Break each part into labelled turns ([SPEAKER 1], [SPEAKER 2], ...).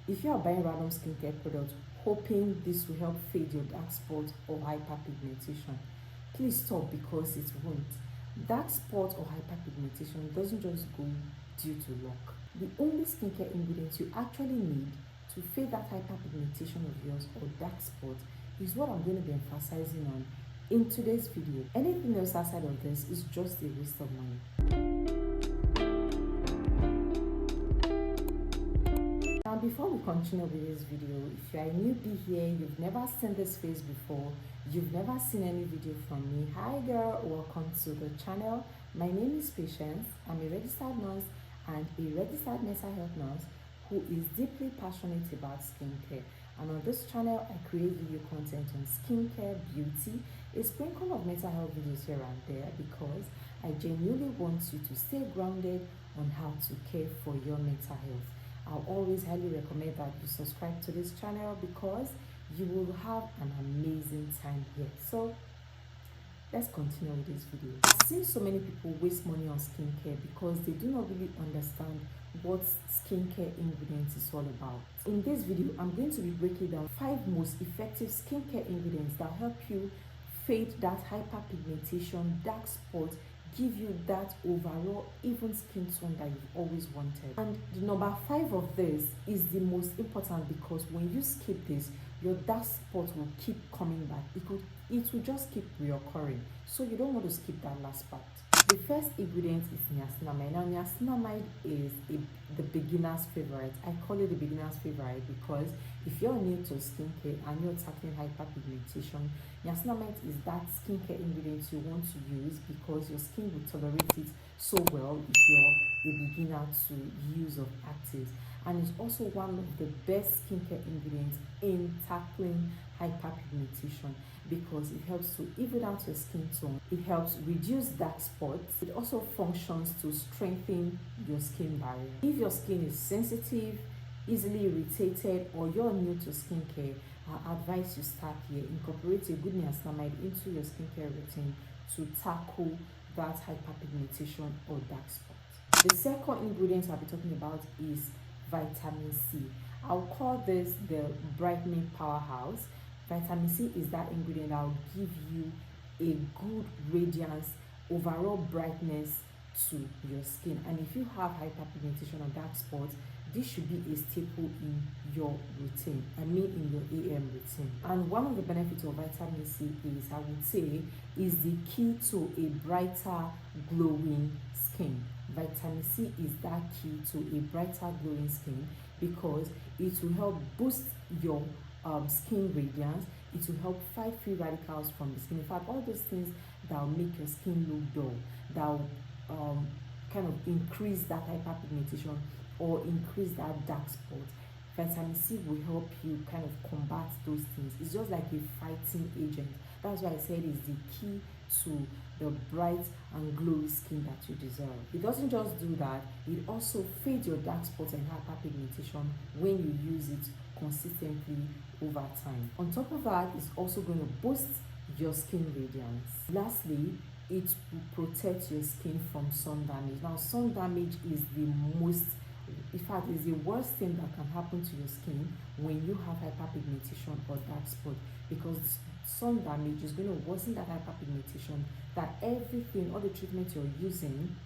[SPEAKER 1] If you are buying random skincare products hoping this will help fade your dark spot or hyperpigmentation, please stop, because it won't. Dark spot or hyperpigmentation doesn't just go due to luck. The only skincare ingredients you actually need to fade that hyperpigmentation of yours or dark spot is what I'm going to be emphasizing on in today's video. Anything else outside of this is just a waste of money. Now, before we continue with this video, if you are a newbie here, you've never seen this face before, you've never seen any video from me, hi girl, welcome to the channel. My name is Patience. I'm a registered nurse and a registered mental health nurse who is deeply passionate about skincare. And on this channel, I create video content on skincare, beauty, a sprinkle of mental health videos here and there, because I genuinely want you to stay grounded on how to care for your mental health. I'll always highly recommend that you subscribe to this channel because you will have an amazing time here. So let's continue with this video. I've seen so many people waste money on skincare because they do not really understand what skincare ingredients is all about. In this video, I'm going to be breaking down 5 most effective skincare ingredients that help you fade that hyperpigmentation, dark spot, give you that overall even skin tone that you've always wanted. And the number 5 of this is the most important, because when you skip this, your dark spot will keep coming back. It will just keep reoccurring. So you don't want to skip that last part. The first ingredient is niacinamide. Now, niacinamide is the beginner's favorite. I call it the beginner's favorite because if you're new to skincare and you're tackling hyperpigmentation, niacinamide is that skincare ingredient you want to use because your skin will tolerate it so well if you're a beginner to use of actives. And it's also one of the best skincare ingredients in tackling hyperpigmentation because it helps to even out your skin tone. It helps reduce dark spots. It also functions to strengthen your skin barrier. If your skin is sensitive, easily irritated, or you're new to skincare, I advise you start here. Incorporate a good niacinamide into your skincare routine to tackle that hyperpigmentation or dark spots. The second ingredient I'll be talking about is vitamin C. I'll call this the brightening powerhouse. Vitamin C is that ingredient that will give you a good radiance, overall brightness to your skin. And if you have hyperpigmentation or dark spots, this should be a staple in your routine, in your AM routine. And one of the benefits of vitamin C is, I would say, is the key to a brighter, glowing skin. Vitamin C is that key to a brighter, glowing skin because it will help boost your skin radiance. It will help fight free radicals from the skin. In fact, all those things that will make your skin look dull, that will kind of increase that hyperpigmentation or increase that dark spot. Vitamin C will help you kind of combat those things. It's just like a fighting agent. That's why I said it's the key to the bright and glowy skin that you deserve. It doesn't just do that, it also fades your dark spots and hyperpigmentation when you use it consistently over time. On top of that, it's also going to boost your skin radiance. Lastly, it will protect your skin from sun damage. Now, sun damage is in fact, is the worst thing that can happen to your skin when you have hyperpigmentation or dark spot, because sun damage is going to worsen that hyperpigmentation, that everything, all the treatment you're using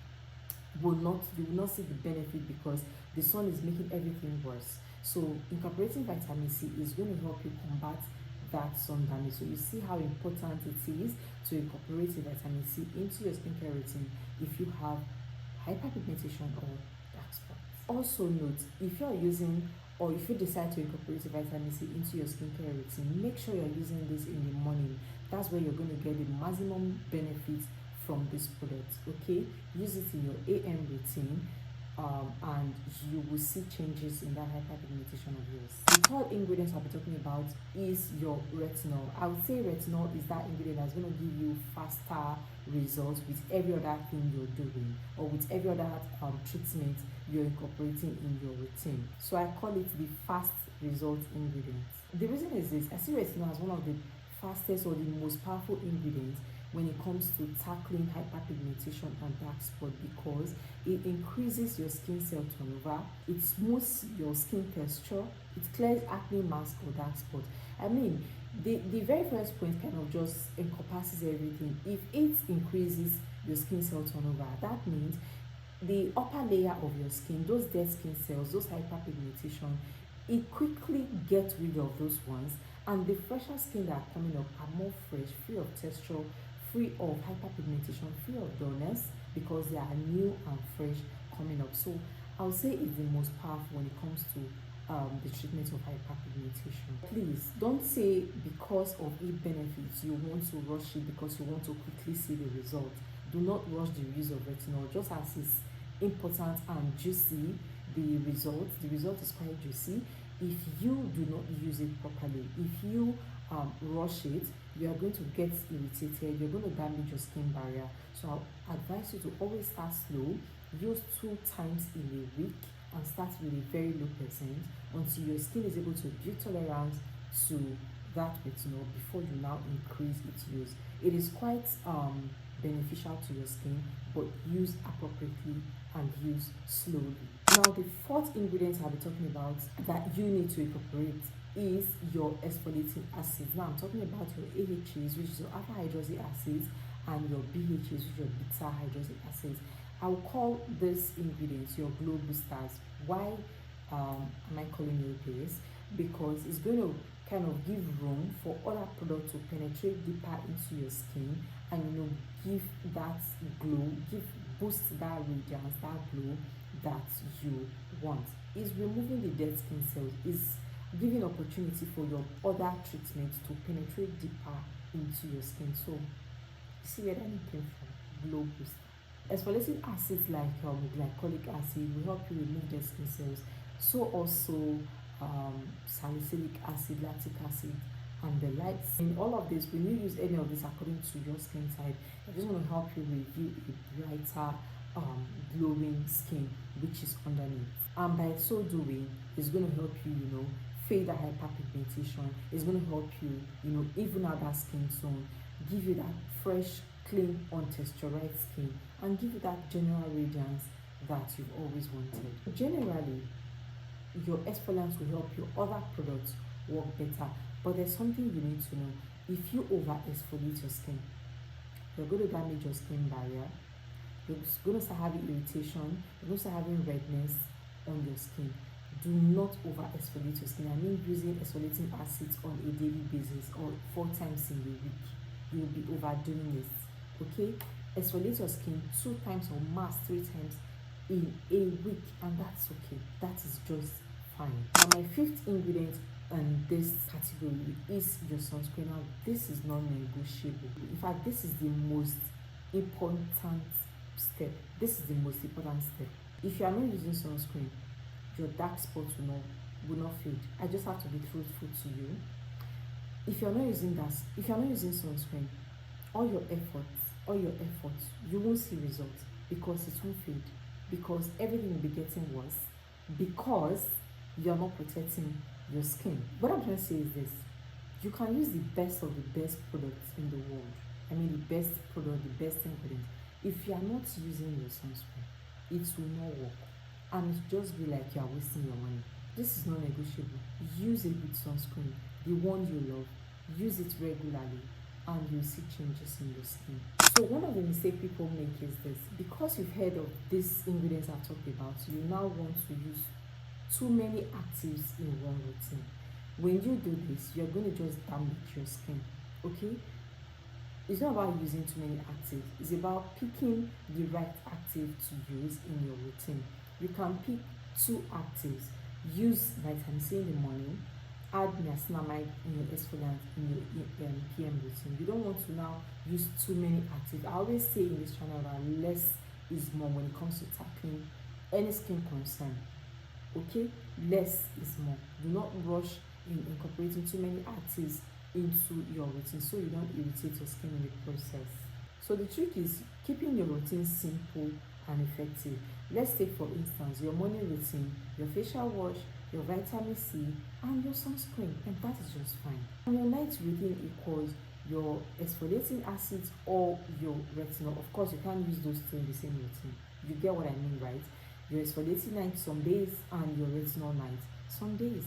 [SPEAKER 1] you will not see the benefit because the sun is making everything worse. So incorporating vitamin C is going to help you combat that sun damage. So you see how important it is to incorporate vitamin C into your skincare routine if you have hyperpigmentation or dark spots. Also note, if you're using or if you decide to incorporate vitamin C into your skincare routine, make sure you're using this in the morning. That's where you're going to get the maximum benefits from this product. Okay, use it in your AM routine and you will see changes in that hyperpigmentation of yours. The third ingredient I'll be talking about is your retinol. I would say retinol is that ingredient that's going to give you faster results with every other thing you're doing or with every other treatment you're incorporating in your routine. So I call it the fast result ingredient. The reason is this: I see retinol as one of the fastest or the most powerful ingredients when it comes to tackling hyperpigmentation and dark spot, because it increases your skin cell turnover, it smooths your skin texture, it clears acne, mask, or dark spot. I mean, the very first point kind of just encompasses everything. If it increases your skin cell turnover, that means the upper layer of your skin, those dead skin cells, those hyperpigmentation, it quickly gets rid of those ones, and the fresher skin that are coming up are more fresh, free of texture, free of hyperpigmentation, free of dullness, because they are new and fresh coming up. So I would say it's the most powerful when it comes to the treatment of hyperpigmentation. Please don't say because of its benefits you want to rush it because you want to quickly see the result. Do not rush the use of retinol. Just as it's important and juicy, the result is quite juicy. If you do not use it properly, if you rush it, you are going to get irritated, you're going to damage your skin barrier. So I advise you to always start slow, use 2 times in a week, and start with a very low percent until your skin is able to build tolerance to that retinol before you now increase its use. It is quite beneficial to your skin, but use appropriately and use slowly. Now, the 4th ingredient I'll be talking about that you need to incorporate is your exfoliating acids. Now, I'm talking about your AHAs, which is your alpha hydroxy acids, and your BHAs, which is your beta hydroxy acids. I will call these ingredients your glow boosters. Why am I calling it this? Because it's going to kind of give room for other products to penetrate deeper into your skin and give that glow, boost that radiance, that glow that you want. Is removing the dead skin cells, is giving opportunity for your other treatments to penetrate deeper into your skin. So see where that came from. Glow booster. Exfoliating acids like glycolic acid will help you remove dead skin cells. So also salicylic acid, lactic acid, and the likes. In all of this, when you use any of this according to your skin type, it's just going to help you review a brighter, glowing skin which is underneath. And by so doing, it's going to help you, fade the hyperpigmentation. It's going to help you, even out that skin tone, give you that fresh, clean, untexturized skin, and give you that general radiance that you've always wanted. Generally, your exfoliants will help your other products work better, but there's something you need to know. If you over exfoliate your skin, you're going to damage your skin barrier, you're going to start having irritation, you're going to start having redness on your skin. Do not over exfoliate your skin. I mean using exfoliating acids on a daily basis or 4 times in a week. You will be overdoing this. Okay, exfoliate your skin 2 times or max 3 times in a week, and that's okay. That is just fine. Now, my 5th ingredient in this category is your sunscreen. Now, this is non-negotiable. In fact, this is the most important step. This is the most important step. If you are not using sunscreen, your dark spots will not fade. I just have to be truthful to you. If you're not using sunscreen, all your efforts, you won't see results, because it won't fade, because everything will be getting worse, because you're not protecting your skin. What I'm trying to say is this: you can use the best of the best products in the world. I mean the best product, the best ingredient. If you are not using your sunscreen, it will not work, and it just be like you are wasting your money. This is non-negotiable. Use a good sunscreen, the one you love. Use it regularly, and you'll see changes in your skin. So one of the mistakes people make is this: because you've heard of these ingredients I've talked about, you now want to use too many actives in one routine. When you do this, you're going to just damage your skin. Okay, it's not about using too many actives, it's about picking the right active to use in your routine. You can pick 2 actives. Use vitamin C in the morning, add niacinamide in your exfoliant in your PM routine. You don't want to now use too many actives. I always say in this channel that less is more when it comes to tackling any skin concern. Okay, less is more. Do not rush in incorporating too many actives into your routine so you don't irritate your skin in the process. So the trick is keeping your routine simple and effective. Let's take for instance your morning routine, your facial wash, your vitamin C, and your sunscreen, and that is just fine. And your night routine equals your exfoliating acids or your retinol. Of course, you can't use those two in the same routine. You get what I mean, right? Your exfoliating night some days and your retinol night some days.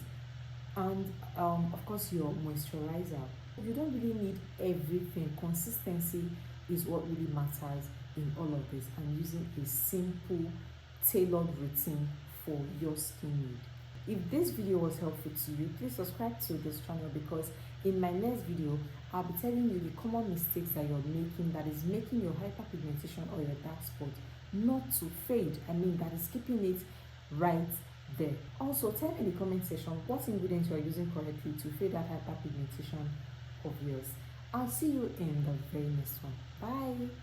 [SPEAKER 1] And of course, your moisturizer. You don't really need everything. Consistency is what really matters in all of this, and using a simple tailored routine for your skin need. If this video was helpful to you, please subscribe to this channel, because in my next video I'll be telling you the common mistakes that you're making that is making your hyperpigmentation or your dark spot not to fade. That is keeping it right there. Also, tell me in the comment section what ingredients you are using correctly to fade that hyperpigmentation of yours. I'll see you in the very next one. Bye.